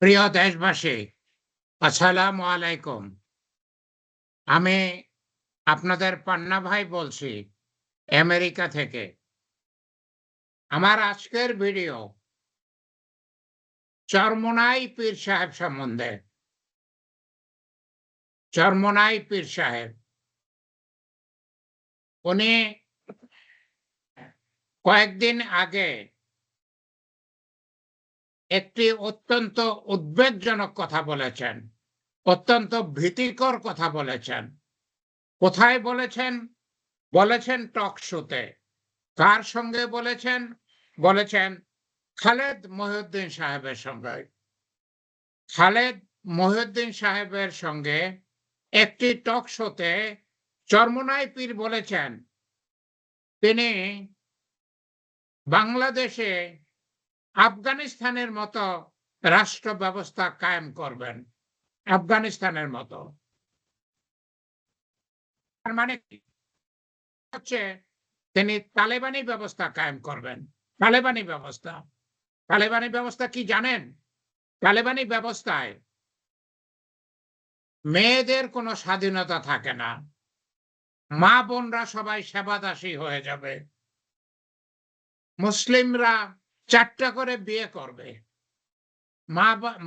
প্রিয় দেশবাসী, আসসালামু আলাইকুম। আমি আপনাদের পান্না ভাই বলছি আমেরিকা থেকে। আমার আজকের ভিডিও চরমোনাই পীর সাহেব সম্বন্ধে। চরমোনাই পীর সাহেব উনি কয়েকদিন আগে একটি অত্যন্ত উদ্বেগজনক কথা বলেছেন, অত্যন্ত ভীতিকর কথা বলেছেন। কোথায় বলেছেন? বলেছেন টক শোতে। কার সঙ্গে বলেছেন? বলেছেন খালেদ মহিউদ্দিন সাহেবের সঙ্গে। খালেদ মহিউদ্দিন সাহেবের সঙ্গে একটি টক শোতে চরমোনাই পীর বলেছেন তিনি বাংলাদেশে আফগানিস্তানের মতো রাষ্ট্র ব্যবস্থা কায়েম করবেন। আফগানিস্তানের মতো। তার মানে হচ্ছে তিনি তালেবানি ব্যবস্থা কায়েম করবেন। তালেবানি ব্যবস্থা। তালেবানি ব্যবস্থা কি জানেন? তালেবানি ব্যবস্থায় মেয়েদের কোনো স্বাধীনতা থাকে না। মা বোনরা সবাই সেবাদাসী হয়ে যাবে। মুসলিমরা ৪টা করে বিয়ে করবে।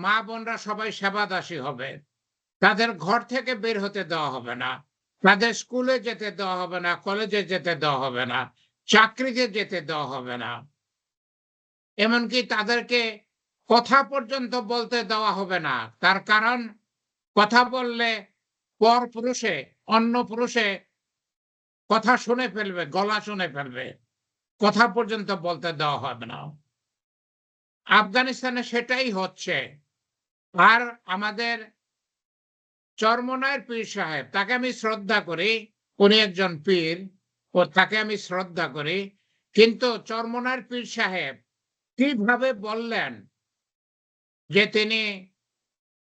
মা বোনরা সবাই সেবাদাসী হবে। তাদের ঘর থেকে বের হতে দেওয়া হবে না। তাদের স্কুলে যেতে দেওয়া হবে না, কলেজে যেতে দেওয়া হবে না, চাকরিতে যেতে দেওয়া হবে না। এমনকি তাদেরকে কথা পর্যন্ত বলতে দেওয়া হবে না। তার কারণ কথা বললে পরপুরুষে, অন্য পুরুষে কথা শুনে ফেলবে, গলা শুনে ফেলবে। কথা পর্যন্ত বলতে দেওয়া হবে না। আফগানিস্তানে সেটাই হচ্ছে। আর আমাদের চরমোনাইর পীর সাহেব, তাকে আমি শ্রদ্ধা করি। উনি একজন পীর, ও তাকে আমি শ্রদ্ধা করি। কিন্তু চরমোনাইর পীর সাহেব কিভাবে বললেন যে তিনি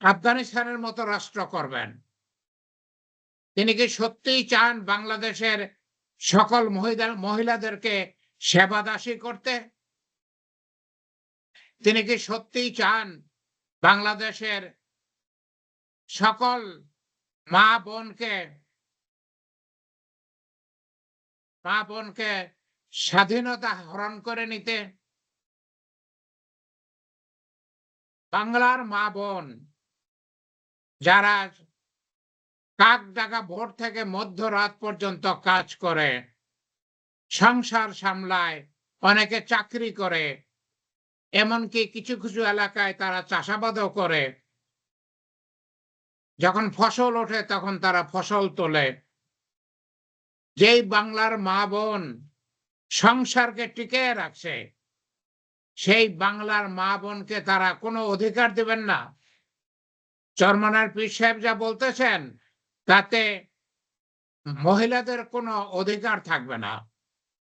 আফগানিস্তানের মতো রাষ্ট্র করবেন? তিনি কি সত্যিই চান বাংলাদেশের সকল মহিলাদেরকে সেবাদাসী করতে? তিনি কি সত্যিই চান বাংলাদেশের সকল মা বোনকে স্বাধীনতা হরণ করে নিতে? বাংলার মা বোন যারা কাকডাকা ভোর থেকে মধ্যরাত পর্যন্ত কাজ করে, সংসার সামলায়, অনেকে চাকরি করে, এমনকি কিছু কিছু এলাকায় তারা চাষাবাদও করে। যখন ফসল ওঠে তখন তারা ফসল তোলে। যেই বাংলার মা বোন সংসারকে টিকিয়ে রাখছে, সেই বাংলার মা বোনকে তারা কোনো অধিকার দেবেন না? চরমোনাইর পীর সাহেব যা বলতেছেন তাতে মহিলাদের কোনো অধিকার থাকবে না।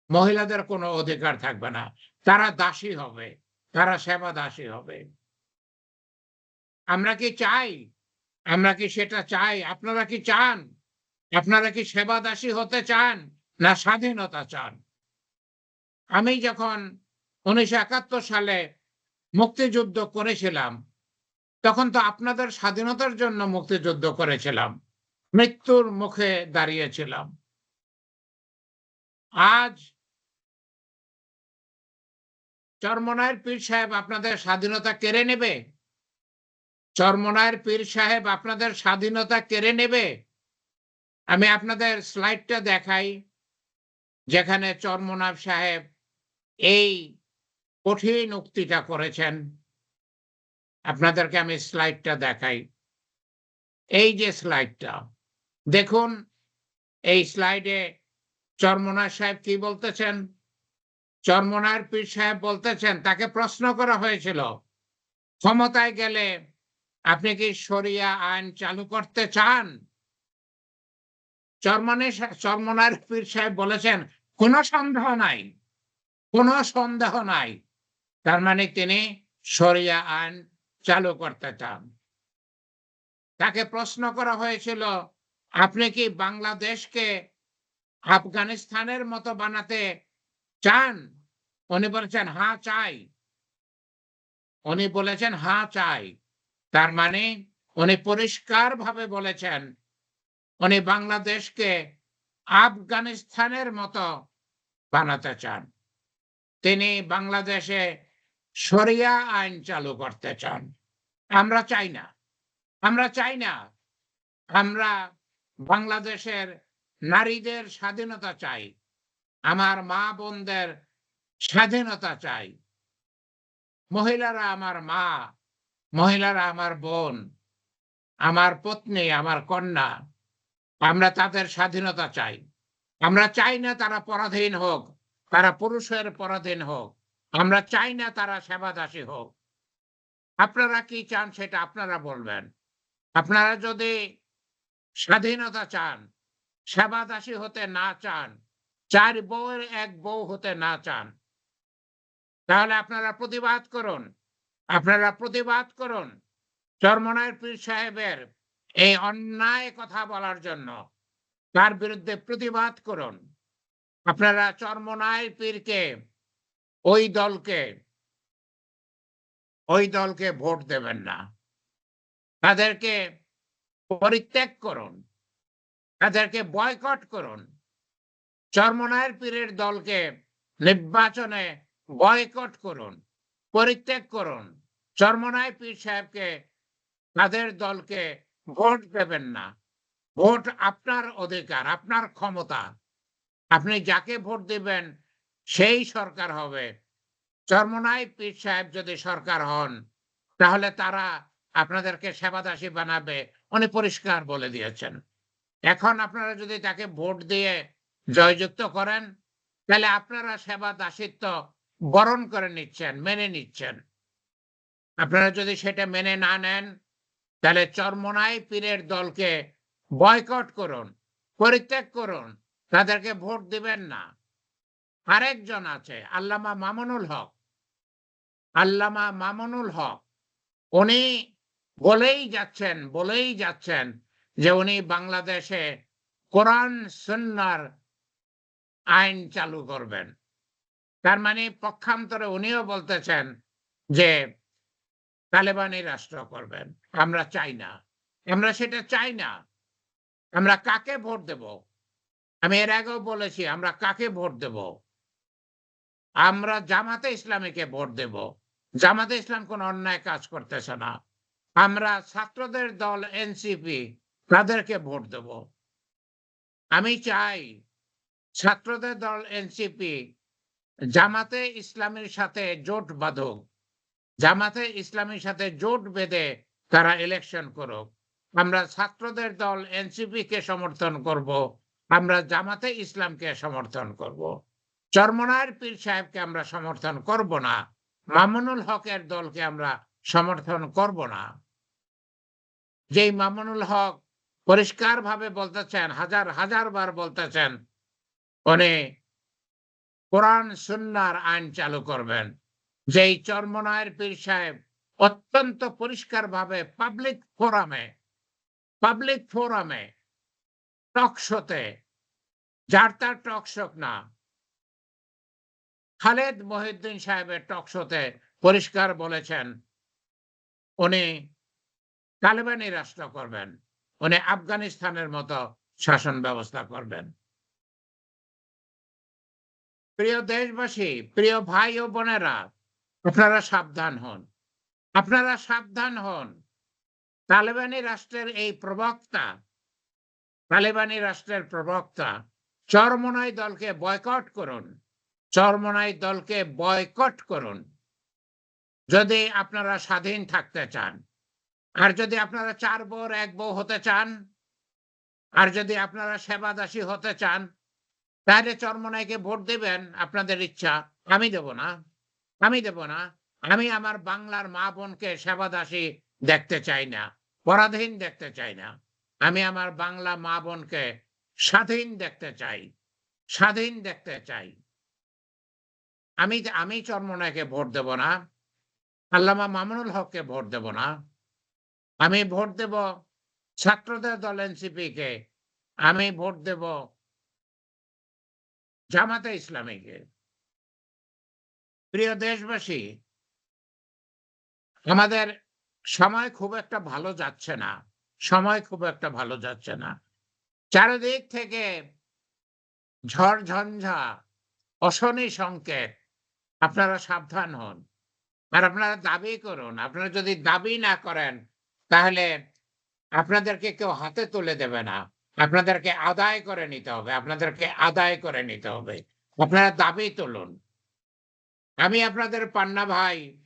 মহিলাদের কোনো অধিকার থাকবে না। তারা দাসী হবে, তারা সেবা দাসী হবে। আমরা কি চাই? আমরা কি সেটা চাই? আপনারা কি চান? আপনারা কি সেবা দাসী হতে চান না স্বাধীনতা চান? আমি যখন ১৯৭১ সালে মুক্তিযুদ্ধ করেছিলাম, তখন তো আপনাদের স্বাধীনতার জন্য মুক্তিযুদ্ধ করেছিলাম। মৃত্যুর মুখে দাঁড়িয়েছিলাম। আজ চরমোনাইর পীর সাহেব আপনাদের স্বাধীনতা কেড়ে নেবে? চরমোনাইর পীর সাহেব আপনাদের স্বাধীনতা কেড়ে নেবে? আমি আপনাদের স্লাইডটা দেখাই, যেখানে চরমোনাই সাহেব এই কঠিন উক্তিটা করেছেন। আপনাদেরকে আমি স্লাইডটা দেখাই। এই যে স্লাইডটা দেখুন, এই স্লাইডে চরমোনাই সাহেব কি বলতেছেন? চরমোনাইর পীর সাহেব বলতেছেন, তাকে প্রশ্ন করা হয়েছিল, ক্ষমতায় গেলে আপনি কি শরিয়া আইন চালু করতে চান? চরমোনাইর পীর সাহেব বলেছেন, কোনো সন্দেহ নাই, কোনো সন্দেহ নাই। তার মানে তিনি শরিয়া আইন চালু করতে চান। তাকে প্রশ্ন করা হয়েছিল, আপনি কি বাংলাদেশকে আফগানিস্তানের মতো বানাতে চান? উনি বলেছেন, হ্যাঁ চাই। উনি বলেছেন, হ্যাঁ চাই। তার মানে উনি পরিষ্কারভাবে বলেছেন উনি বাংলাদেশকে আফগানিস্তানের মতো বানাতে চান। তিনি বাংলাদেশে শরিয়া আইন চালু করতে চান। আমরা চাই না। আমরা চাই না। আমরা বাংলাদেশের নারীদের স্বাধীনতা চাই। আমার মা বোনদের স্বাধীনতা চাই। মহিলারা আমার মা, মহিলারা আমার বোন, আমার পত্নী, আমার কন্যা। আমরা তাদের স্বাধীনতা চাই। আমরা চাই না তারা পরাধীন হোক, তারা পুরুষের পরাধীন হোক। আমরা চাই না তারা সেবাদাসী হোক। আপনারা কি চান সেটা আপনারা বলবেন। আপনারা যদি স্বাধীনতা চান, সেবাদাসী হতে না চান, ৪ বউয়ের ১ বউ হতে না চান, তাহলে আপনারা প্রতিবাদ করুন। আপনারা প্রতিবাদ করুন। চরমনায়ের পীর সাহেবের এই অন্যায় কথা বলার জন্য তার বিরুদ্ধে প্রতিবাদ করুন। আপনারা চরমনায়ের পীরকে ওই দলকে ভোট দেবেন না। তাদেরকে পরিত্যাগ করুন। তাদেরকে বয়কট করুন। চরমনায়ের পীরের দলকে নির্বাচনে বয়কট করুন, পরিত্যাগ করুন। চরমনায় পীর সাহেবকে তাদের দলকে ভোট দেবেন না। ভোট আপনার অধিকার, আপনার ক্ষমতা। আপনি যাকে ভোট দিবেন সেই সরকার হবে। চরমনায় পীর সাহেব যদি সরকার হন তাহলে তারা আপনাদেরকে সেবাদাসী বানাবে। উনি পরিষ্কার বলে দিয়েছেন। এখন আপনারা যদি তাকে ভোট দিয়ে জয়যুক্ত করেন তাহলে আপনারা সেবা দাসিত্ব বরণ করে নিচ্ছেন, মেনে নিচ্ছেন। আপনারা যদি সেটা মেনে না নেন তাহলে চরমনায় পীরের দলকে বয়কট করুন, পরিত্যাগ করুন, তাদেরকে ভোট দিবেন না। আরেকজন আছে আল্লামা মামুনুল হক। আল্লামা মামুনুল হক উনি বলেই যাচ্ছেন যে উনি বাংলাদেশে কোরআন সুন্নাহর আইন চালু করবেন। তার মানে পক্ষান্তরে উনিও বলতেছেন যে তালেবানি রাষ্ট্র করবেন। আমরা চাই না। আমরা সেটা চাই না। আমরা কাকে ভোট দেব? আমি এর আগেও বলেছি আমরা কাকে ভোট দেব? আমরা জামাতে ইসলামীকে ভোট দেব। জামাতে ইসলাম কোন অন্যায় কাজ করতেছে না। আমরা ছাত্রদের দল এনসিপি তাদেরকে ভোট দেব। আমি চাই ছাত্রদের দল এনসিপি জামাতে ইসলামীর সাথে জোট বাঁধুক। জামাতে ইসলামীর সাথে জোট বেঁধে তারা ইলেকশন করুক। আমরা ছাত্রদের দল এনসিপি কে সমর্থন করব। আমরা জামাতে ইসলামকে সমর্থন করব। চরমনায়ের পীর সাহেবকে আমরা সমর্থন করব না। মামুনুল হকের দলকে আমরা সমর্থন করব না। যেই মামুনুল হক পরিষ্কারভাবে বলতেছেন, হাজার বার বলতেছেন উনি কোরআন সুন্নাহর আইন চালু করবেন। যেই চরমনায়ের পীর সাহেব অত্যন্ত পরিষ্কারভাবে পাবলিক ফোরামে টক শোতে, যার তার টক শো না, খালেদ মহিউদ্দিন সাহেবের টক শোতে পরিষ্কার বলেছেন উনি তালেবানি রাষ্ট্র করবেন। উনি আফগানিস্তানের মতো শাসন ব্যবস্থা করবেন। প্রিয় দেশবাসী, প্রিয় ভাই ও বোনেরা, আপনারা সাবধান হন। আপনারা সাবধান হন। তালেবানি রাষ্ট্রের প্রবক্তা চরমনাই দলকে বয়কট করুন। চরমনাই দলকে বয়কট করুন। যদি আপনারা স্বাধীন থাকতে চান, আর যদি আপনারা ৪ বউর ১ বউ হতে চান, আর যদি আপনারা সেবাদাসী হতে চান, তাহলে চরমনাইকে ভোট দিবেন, আপনাদের ইচ্ছা। আমি দেব না। আমি দেব না। আমি আমার বাংলার মা বোনকে সেবাদাসী দেখতে চাই না, পরাধীন দেখতে চাই না। আমি আমার বাংলা মা বোনকে স্বাধীন দেখতে চাই, স্বাধীন দেখতে চাই। আমি চরমনাইকে ভোট দেব না। আল্লামা মামুনুল হককে ভোট দেব না। আমি ভোট দেব ছাত্রদের দল এনসিপি কে। আমি ভোট দেব জামাতে ইসলামীকে। প্রিয় দেশবাসী, আমাদের সময় খুব একটা ভালো যাচ্ছে না। সময় খুব একটা ভালো যাচ্ছে না। চারিদিক থেকে ঝড়-ঝঞ্ঝা, অশনি সংকেত। আপনারা সাবধান হন। আর আপনারা দাবি করুন। আপনারা যদি দাবি না করেন, তাহলে আপনাদেরকে কেউ হাতে তুলে দেবে না। আপনাদেরকে আদায় করে নিতে হবে। আপনাদেরকে আদায় করে নিতে হবে। আপনারা দাবি তুলুন। আমি আপনাদের পান্না ভাই।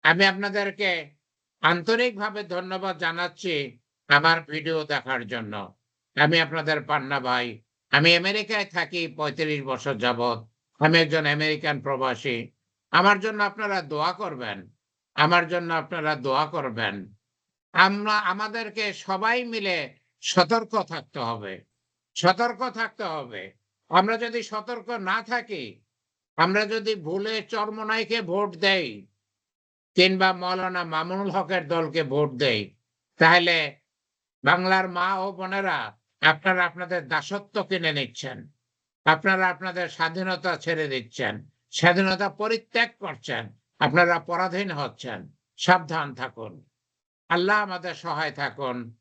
আমি আপনাদেরকে আন্তরিকভাবে ধন্যবাদ জানাচ্ছি আমার ভিডিও দেখার জন্য। আমি আপনাদের পান্না ভাই। আমি আমেরিকায় থাকি ৩৫ বছর যাবৎ। আমি একজন আমেরিকান প্রবাসী। আমার জন্য আপনারা দোয়া করবেন। আমার জন্য আপনারা দোয়া করবেন। আমাদেরকে সবাই মিলে সতর্ক থাকতে হবে। সতর্ক থাকতে হবে। আমরা যদি সতর্ক না থাকি, আমরা যদি ভুলে চরমোনাইকে ভোট দেই কিংবা মাওলানা মামুনুল হকের দলকে ভোট দেই, তাহলে বাংলার মা ও বোনেরা আপনারা আপনাদের দাসত্ব কিনে নিচ্ছেন। আপনারা আপনাদের স্বাধীনতা ছেড়ে দিচ্ছেন। স্বাধীনতা পরিত্যাগ করছেন। আপনারা পরাধীন হচ্ছেন। সাবধান থাকুন। আল্লাহ আমাদের সহায় থাকুন।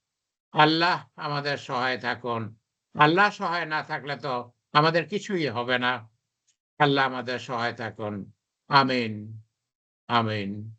আল্লাহ আমাদের সহায় থাকুন। আল্লাহ সহায় না থাকলে তো আমাদের কিছুই হবে না। আল্লাহ আমাদের সহায় থাকুন। আমিন, আমিন।